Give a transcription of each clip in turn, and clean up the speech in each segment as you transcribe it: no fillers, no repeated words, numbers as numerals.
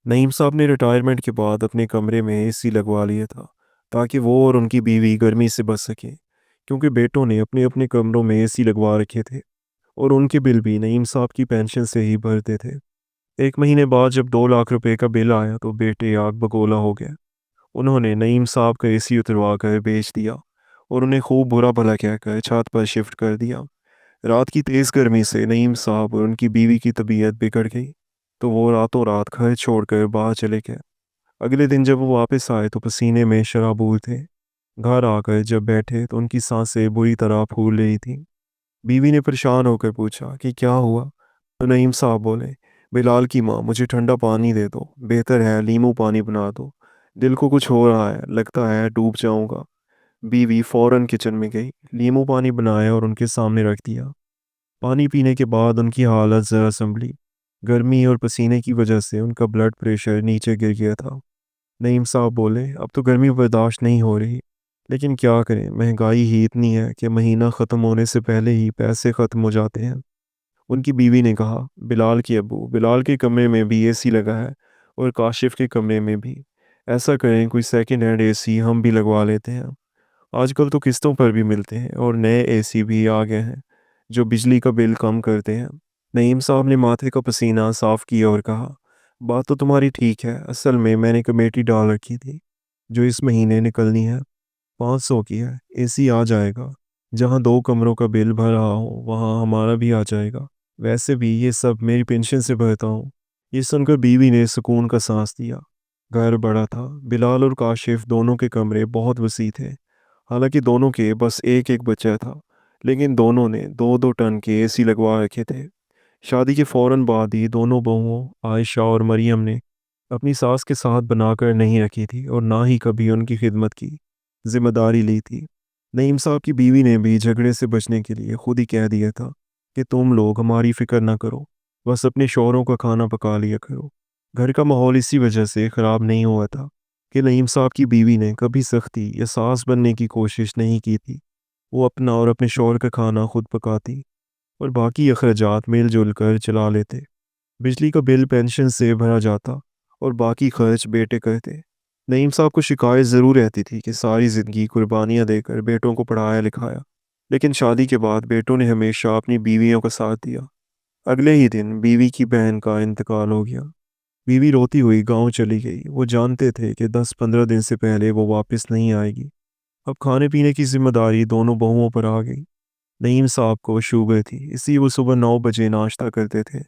नईम साहब ने रिटायरमेंट के बाद अपने कमरे में एसी लगवा लिया था ताकि वो और उनकी बीवी गर्मी से बच सकें, क्योंकि बेटों ने अपने अपने कमरों में एसी लगवा रखे थे और उनके बिल भी नईम साहब की पेंशन से ही भरते थे। एक महीने बाद जब 2 लाख रुपए का बिल आया तो बेटे आग बगोला हो गए। उन्होंने नईम साहब का एसी उतरवा कर बेच दिया और उन्हें खूब बुरा भला कहकर छत पर शिफ्ट कर दिया। रात की तेज़ गर्मी से नईम साहब और उनकी बीवी की तबीयत बिगड़ गई, तो वो रातों रात घर छोड़कर बाहर चले गए। अगले दिन जब वो वापस आए तो पसीने में शराबूर थे। घर आकर जब बैठे तो उनकी सांसें बुरी तरह फूल रही थीं। बीवी ने परेशान होकर पूछा कि क्या हुआ। तो नईम साहब बोले, बिलाल की माँ, मुझे ठंडा पानी दे दो, बेहतर है नींबू पानी बना दो, दिल को कुछ हो रहा है, लगता है डूब जाऊंगा। बीवी फौरन किचन में गई, नींबू पानी बनाया और उनके सामने रख दिया। पानी पीने के बाद उनकी हालत ज़रा संभली। गर्मी और पसीने की वजह से उनका ब्लड प्रेशर नीचे गिर गया था। नईम साहब बोले, अब तो गर्मी बर्दाश्त नहीं हो रही, लेकिन क्या करें, महंगाई ही इतनी है कि महीना ख़त्म होने से पहले ही पैसे ख़त्म हो जाते हैं। उनकी बीवी ने कहा, बिलाल के अब्बू, बिलाल के कमरे में भी एसी लगा है और काशिफ के कमरे में भी। ऐसा करें, कोई सेकंड हैंड एसी हम भी लगवा लेते हैं। आजकल तो किस्तों पर भी मिलते हैं और नए एसी भी आ गए हैं जो बिजली का बिल कम करते हैं। नईम साहब ने माथे का पसीना साफ किया और कहा, बात तो तुम्हारी ठीक है, असल में मैंने कमेटी डाल रखी थी जो इस महीने निकलनी है। 500 की है। एसी आ जाएगा। जहाँ 2 कमरों का बिल भर रहा हूँ वहाँ हमारा भी आ जाएगा। वैसे भी ये सब मेरी पेंशन से भरता हूँ। ये सुनकर बीवी ने सुकून का सांस दिया। घर बड़ा था। बिलाल और काशिफ दोनों के कमरे बहुत वसी थे। हालांकि दोनों के बस एक एक बच्चा था, लेकिन दोनों ने 2-2 टन के एसी लगवा रखे थे। शादी के फौरन बाद ही दोनों बहुओं आयशा और मरियम ने अपनी सास के साथ बनाकर नहीं रखी थी और ना ही कभी उनकी खिदमत की जिम्मेदारी ली थी। नईम साहब की बीवी ने भी झगड़े से बचने के लिए खुद ही कह दिया था कि तुम लोग हमारी फिक्र ना करो, बस अपने शौहरों का खाना पका लिया करो। घर का माहौल इसी वजह से ख़राब नहीं हुआ था कि नईम साहब की बीवी ने कभी सख्ती या सास बनने की कोशिश नहीं की थी। वो अपना और अपने शौहर का खाना खुद पकाती और बाकी अखराजात मिलजुल कर चला लेते। बिजली का बिल पेंशन से भरा जाता और बाकी खर्च बेटे करते। नईम साहब को शिकायत ज़रूर रहती थी कि सारी ज़िंदगी कुर्बानियाँ देकर बेटों को पढ़ाया लिखाया, लेकिन शादी के बाद बेटों ने हमेशा अपनी बीवियों का साथ दिया। अगले ही दिन बीवी की बहन का इंतकाल हो गया। बीवी रोती हुई गांव चली गई। वो जानते थे कि 10-15 दिन से पहले वो वापस नहीं आएगी। अब खाने पीने की जिम्मेदारी दोनों बहुओं पर आ गई। नईम साहब को शुगर थी, इसलिए वो सुबह 9 बजे नाश्ता करते थे,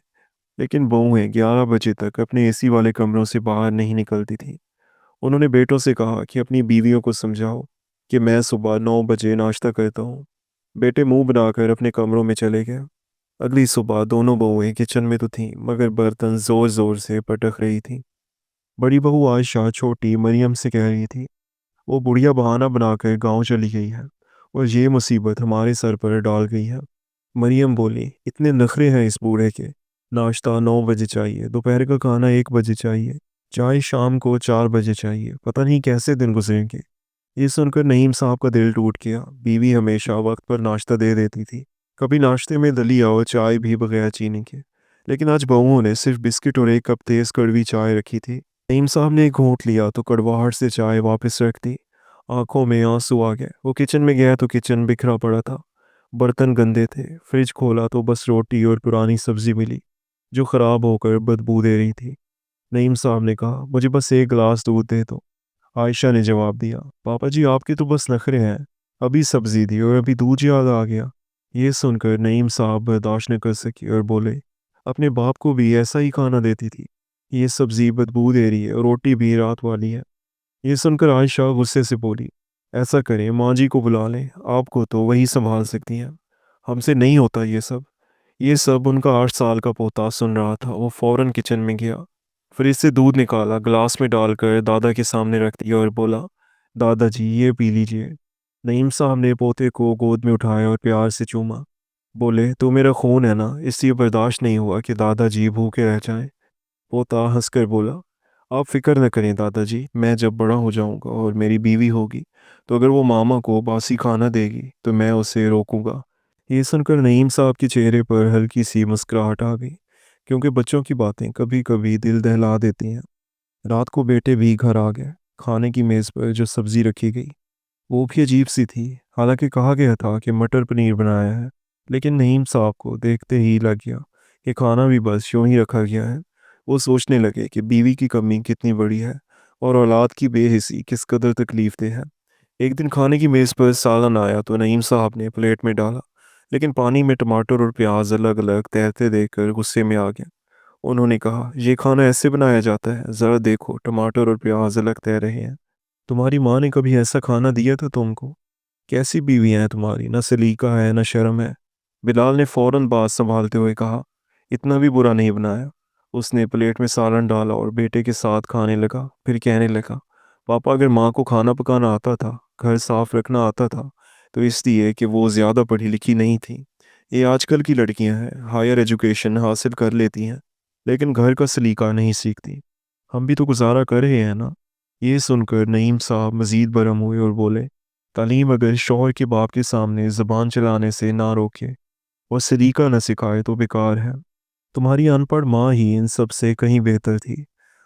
लेकिन बहुएं 11 बजे तक अपने एसी वाले कमरों से बाहर नहीं निकलती थीं। उन्होंने बेटों से कहा कि अपनी बीवियों को समझाओ कि मैं सुबह 9 बजे नाश्ता करता हूँ। बेटे मुंह बनाकर अपने कमरों में चले गए। अगली सुबह दोनों बहुएं किचन में तो थीं, मगर बर्तन जोर जोर से पटक रही थीं। बड़ी बहू आयशा छोटी मरियम से कह रही थी, वो बुढ़िया बहाना बनाकर गांव चली गई है और ये मुसीबत हमारे सर पर डाल गई है। मरियम बोली, इतने नखरे हैं इस बूढ़े के। नाश्ता 9 बजे चाहिए, दोपहर का खाना 1 बजे चाहिए, चाय शाम को 4 बजे चाहिए, पता नहीं कैसे दिन गुजरेंगे। ये सुनकर नईम साहब का दिल टूट गया। बीवी हमेशा वक्त पर नाश्ता दे देती थी, कभी नाश्ते में दलिया और चाय भी बगैर चीनी के, लेकिन आज बहुओं ने सिर्फ बिस्किट और एक कप तेज कड़वी चाय रखी थी। नईम साहब ने एक घूंट लिया तो कड़वाहट से चाय वापस रख दी। आंखों में आंसू आ गए। वो किचन में गया तो किचन बिखरा पड़ा था। बर्तन गंदे थे। फ्रिज खोला तो बस रोटी और पुरानी सब्जी मिली जो खराब होकर बदबू दे रही थी। नईम साहब ने कहा, मुझे बस एक गिलास दूध दे दो। आयशा ने जवाब दिया, पापा जी आपके तो बस नखरे हैं, अभी सब्जी दी और अभी दूध याद आ गया। ये सुनकर नईम साहब बर्दाश्त न कर सके और बोले, अपने बाप को भी ऐसा ही खाना देती थी। ये सब्जी बदबू दे रही है और रोटी भी रात वाली है। ये सुनकर आयशा गुस्से से बोली, ऐसा करें माँ जी को बुला लें, आपको तो वही संभाल सकती हैं, हमसे नहीं होता ये सब। ये सब उनका 8 साल का पोता सुन रहा था। वो फौरन किचन में गया, फ्रिज से दूध निकाला, गिलास में डालकर दादा के सामने रख दिया और बोला, दादाजी ये पी लीजिए। नईम साहब ने पोते को गोद में उठाया और प्यार से चूमा। बोले, तो मेरा खून है ना, इसलिए बर्दाश्त नहीं हुआ कि दादाजी भूखे रह जाएं। पोता हंसकर बोला, आप फिक्र न करें दादाजी, मैं जब बड़ा हो जाऊंगा और मेरी बीवी होगी तो अगर वो मामा को बासी खाना देगी तो मैं उसे रोकूंगा। ये सुनकर नईम साहब के चेहरे पर हल्की सी मुस्कुराहट आ गई, क्योंकि बच्चों की बातें कभी कभी दिल दहला देती हैं। रात को बेटे भी घर आ गए। खाने की मेज़ पर जो सब्ज़ी रखी गई वो भी अजीब सी थी। हालांकि कहा गया था कि मटर पनीर बनाया है, लेकिन नईम साहब को देखते ही लग गया कि खाना भी बस यूं ही रखा गया है। वो सोचने लगे कि बीवी की कमी कितनी बड़ी है और औलाद की बेहिसी किस कदर तकलीफ दे है। एक दिन खाने की मेज़ पर सालन आया तो नईम साहब ने प्लेट में डाला, लेकिन पानी में टमाटर और प्याज अलग अलग तैरते देखकर गुस्से में आ गए। उन्होंने कहा, ये खाना ऐसे बनाया जाता है? ज़रा देखो, टमाटर और प्याज अलग तैर रहे हैं। तुम्हारी माँ ने कभी ऐसा खाना दिया था तुमको? कैसी बीवी है तुम्हारी, ना सलीका है ना शर्म है। बिलाल ने फौरन बात संभालते हुए कहा, इतना भी बुरा नहीं बनाया। उसने प्लेट में सालन डाला और बेटे के साथ खाने लगा। फिर कहने लगा, पापा, अगर माँ को खाना पकाना आता था, घर साफ रखना आता था, तो इसलिए कि वो ज़्यादा पढ़ी लिखी नहीं थी। ये आजकल की लड़कियां हैं, हायर एजुकेशन हासिल कर लेती हैं, लेकिन घर का सलीका नहीं सीखती। हम भी तो गुजारा कर रहे हैं ना। ये सुनकर नईम साहब मज़ीद बरम हुए और बोले, तालीम अगर शौहर के बाप के सामने ज़बान चलाने से ना रोके और सलीका न सिखाए तो बेकार है। तुम्हारी अनपढ़ माँ ही इन सब से कहीं बेहतर थी।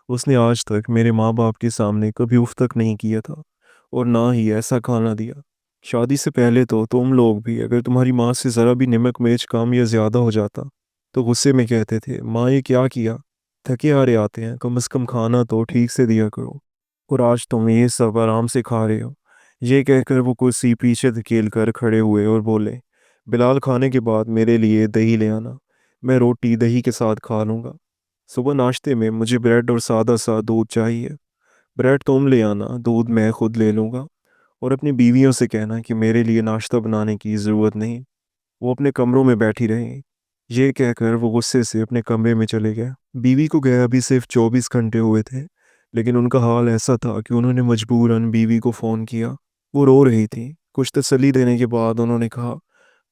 उसने आज तक मेरे माँ बाप के सामने कभी उफ तक नहीं किया था और ना ही ऐसा खाना दिया। शादी से पहले तो तुम लोग भी अगर तुम्हारी माँ से ज़रा भी नमक मिर्च कम या ज़्यादा हो जाता तो गुस्से में कहते थे, माँ ये क्या किया, थके हारे आते हैं, कम से कम खाना तो ठीक से दिया करो। और आज तुम ये सब आराम से खा रहे हो। ये कहकर वो कुर्सी पीछे धकेल कर खड़े हुए और बोले, बिलाल, खाने के बाद मेरे लिए दही ले आना। मैं रोटी दही के साथ खा लूँगा। सुबह नाश्ते में मुझे ब्रेड और सादा सा दूध चाहिए। ब्रेड तुम ले आना, दूध मैं खुद ले लूँगा। और अपनी बीवियों से कहना कि मेरे लिए नाश्ता बनाने की ज़रूरत नहीं, वो अपने कमरों में बैठी रहें। ये कहकर वो गुस्से से अपने कमरे में चले गए। बीवी को गए अभी सिर्फ 24 घंटे हुए थे, लेकिन उनका हाल ऐसा था कि उन्होंने मजबूरन बीवी को फ़ोन किया। वो रो रही थी। कुछ तसल्ली देने के बाद उन्होंने कहा,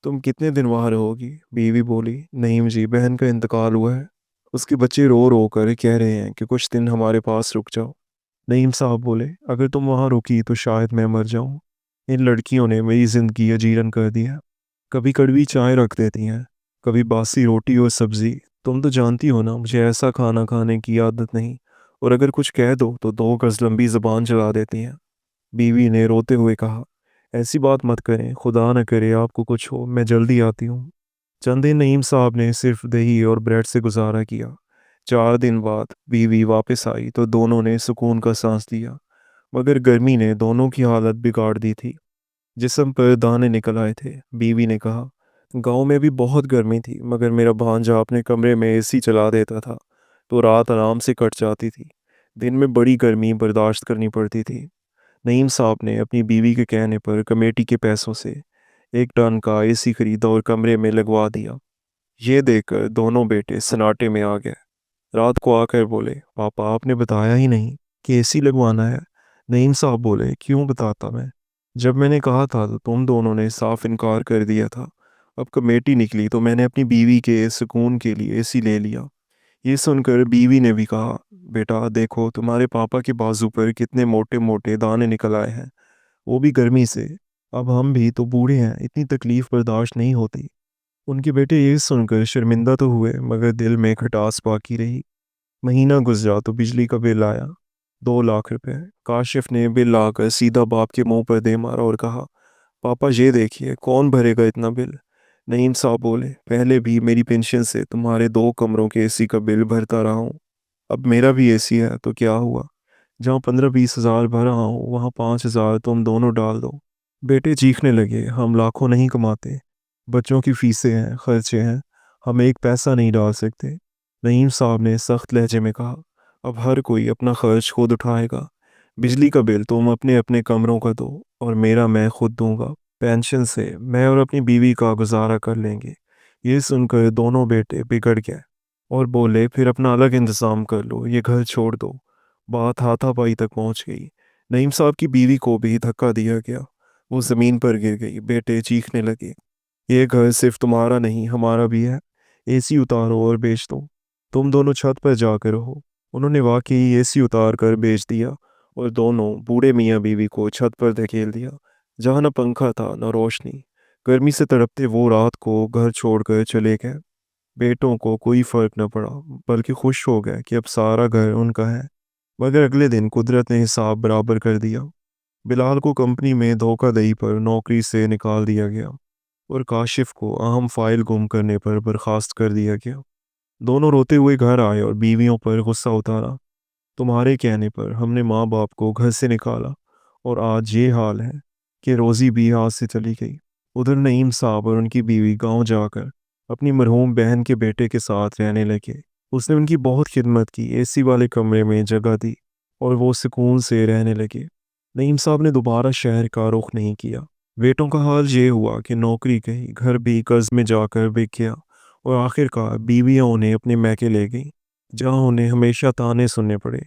तुम कितने दिन वहाँ रहोगी? बीवी बोली, नईम जी, बहन का इंतकाल हुआ है। उसके बच्चे रो रो कर कह रहे हैं कि कुछ दिन हमारे पास रुक जाओ। नईम साहब बोले, अगर तुम वहाँ रुकी तो शायद मैं मर जाऊँ। इन लड़कियों ने मेरी ज़िंदगी अजीरन कर दी है। कभी कड़वी चाय रख देती हैं, कभी बासी रोटी और सब्ज़ी। तुम तो जानती हो ना, मुझे ऐसा खाना खाने की आदत नहीं। और अगर कुछ कह दो तो 2 गज़ लंबी ज़बान चला देती हैं। बीवी ने रोते हुए कहा, ऐसी बात मत करें, खुदा न करे आपको कुछ हो, मैं जल्दी आती हूँ। चंद दिन नईम साहब ने सिर्फ दही और ब्रेड से गुजारा किया। 4 दिन बाद बीवी वापस आई तो दोनों ने सुकून का सांस लिया, मगर गर्मी ने दोनों की हालत बिगाड़ दी थी। जिस्म पर दाने निकल आए थे। बीवी ने कहा, गांव में भी बहुत गर्मी थी, मगर मेरा भांजा अपने कमरे में एसी चला देता था तो रात आराम से कट जाती थी। दिन में बड़ी गर्मी बर्दाश्त करनी पड़ती थी। नईम साहब ने अपनी बीवी के कहने पर कमेटी के पैसों से 1 टन का एसी खरीदा और कमरे में लगवा दिया। ये देखकर दोनों बेटे सन्नाटे में आ गए। रात को आकर बोले, पापा, आपने बताया ही नहीं कि एसी लगवाना है। नईम साहब बोले, क्यों बताता मैं? जब मैंने कहा था तो तुम दोनों ने साफ इनकार कर दिया था। अब कमेटी निकली तो मैंने अपनी बीवी के सुकून के लिए एसी ले लिया। ये सुनकर बीवी ने भी कहा, बेटा देखो, तुम्हारे पापा के बाजू पर कितने मोटे मोटे दाने निकल आए हैं, वो भी गर्मी से। अब हम भी तो बूढ़े हैं, इतनी तकलीफ बर्दाश्त नहीं होती। उनके बेटे ये सुनकर शर्मिंदा तो हुए, मगर दिल में खटास बाकी रही। महीना गुजरा तो बिजली का बिल आया, 2 लाख रुपए। काशिफ ने बिल आकर सीधा बाप के मुंह पर दे मारा और कहा, पापा ये देखिए, कौन भरेगा इतना बिल? नईम साहब बोले, पहले भी मेरी पेंशन से तुम्हारे 2 कमरों के एसी का बिल भरता रहा हूँ। अब मेरा भी एसी है तो क्या हुआ? जहाँ 15-20 हज़ार भर रहा हूँ, वहाँ 5 हज़ार तुम दोनों डाल दो। बेटे चीखने लगे, हम लाखों नहीं कमाते, बच्चों की फीसें हैं, खर्चे हैं, हम एक पैसा नहीं डाल सकते। नईम साहब ने सख्त लहजे में कहा, अब हर कोई अपना खर्च खुद उठाएगा। बिजली का बिल तुम अपने अपने कमरों का दो और मेरा मैं खुद दूंगा। पेंशन से मैं और अपनी बीवी का गुजारा कर लेंगे। ये सुनकर दोनों बेटे बिगड़ गए और बोले, फिर अपना अलग इंतज़ाम कर लो, ये घर छोड़ दो। बात हाथापाई तक पहुंच गई। नईम साहब की बीवी को भी धक्का दिया गया। वो ज़मीन पर गिर गई। बेटे चीखने लगे, ये घर सिर्फ तुम्हारा नहीं, हमारा भी है। एसी उतारो और बेच दो। तुम दोनों छत पर जाकर रहो। उन्होंने वाकई एसी उतार कर बेच दिया और दोनों बूढ़े मियाँ बीवी को छत पर धकेल दिया, जहाँ न पंखा था न रोशनी। गर्मी से तड़पते वो रात को घर छोड़कर चले गए। बेटों को कोई फर्क न पड़ा, बल्कि खुश हो गए कि अब सारा घर उनका है। मगर अगले दिन कुदरत ने हिसाब बराबर कर दिया। बिलाल को कंपनी में धोखाधड़ी पर नौकरी से निकाल दिया गया और काशिफ को अहम फाइल गुम करने पर बर्खास्त कर दिया गया। दोनों रोते हुए घर आए और बीवियों पर गुस्सा उतारा। तुम्हारे कहने पर हमने माँ बाप को घर से निकाला और आज ये हाल है कि रोज़ी भी हाथ से चली गई। उधर नईम साहब और उनकी बीवी गांव जाकर अपनी मरहूम बहन के बेटे के साथ रहने लगे। उसने उनकी बहुत खिदमत की, एसी वाले कमरे में जगह दी और वो सुकून से रहने लगे। नईम साहब ने दोबारा शहर का रुख नहीं किया। बेटों का हाल ये हुआ कि नौकरी गई, घर भी कर्ज में जाकर बिक गया और आखिरकार बीवियां उन्हें अपने मैके ले गई, जहां उन्हें हमेशा ताने सुनने पड़े।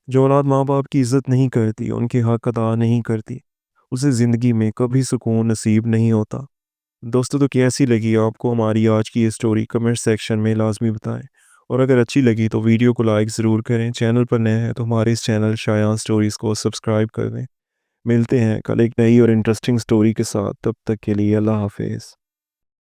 जो औलाद माँ बाप की इज्जत नहीं करती, उनके हक अदा नहीं करती, उसे ज़िंदगी में कभी सुकून नसीब नहीं होता। दोस्तों, तो कैसी लगी आपको हमारी आज की ये स्टोरी? कमेंट सेक्शन में लाजमी बताएं। और अगर अच्छी लगी तो वीडियो को लाइक ज़रूर करें। चैनल पर नए हैं तो हमारे इस चैनल शायान स्टोरीज़ को सब्सक्राइब कर दें। मिलते हैं कल एक नई और इंटरेस्टिंग स्टोरी के साथ। तब तक के लिए अल्लाह हाफिज़।